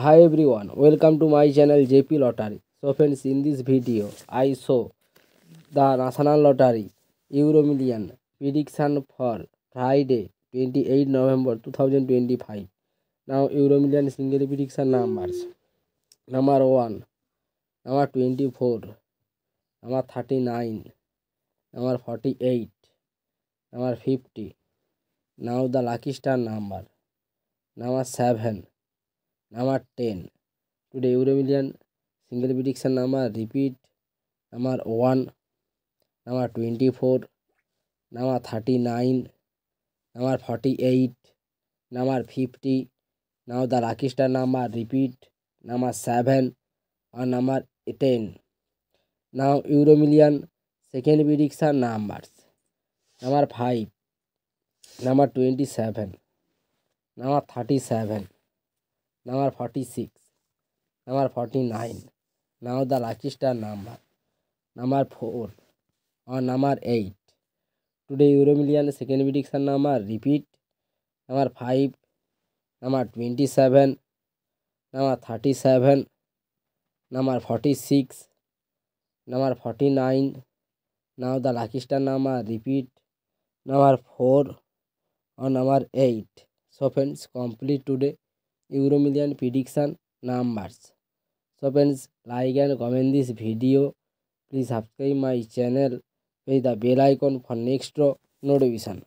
Hi everyone, welcome to my channel JP Lottery. So friends, in this video I show the National Lottery Euro Million prediction for Friday 28 November 2025. Now Euro Million single prediction numbers. Number 1, number 24, number 39, number 48, number 50. Now the lucky star number. Number 7, number 10. Today Euro Million single prediction number repeat. Number 1, number 24, number 39, number 48, number 50. Now the lucky star number repeat. Number 7 or number 10. Now Euro Million second prediction numbers. Number 5, number 27, number 37, number 46, number 49. Now the lucky star number. Number 4 or number 8. Today Euro Million second prediction number repeat. Number 5, number 27, number 37, number 46, number 49. Now the lucky star number repeat. Number 4 or number 8. So friends, complete today Euro Million prediction numbers. So friends, like and comment this video. Please subscribe my channel. Press the bell icon for next notification.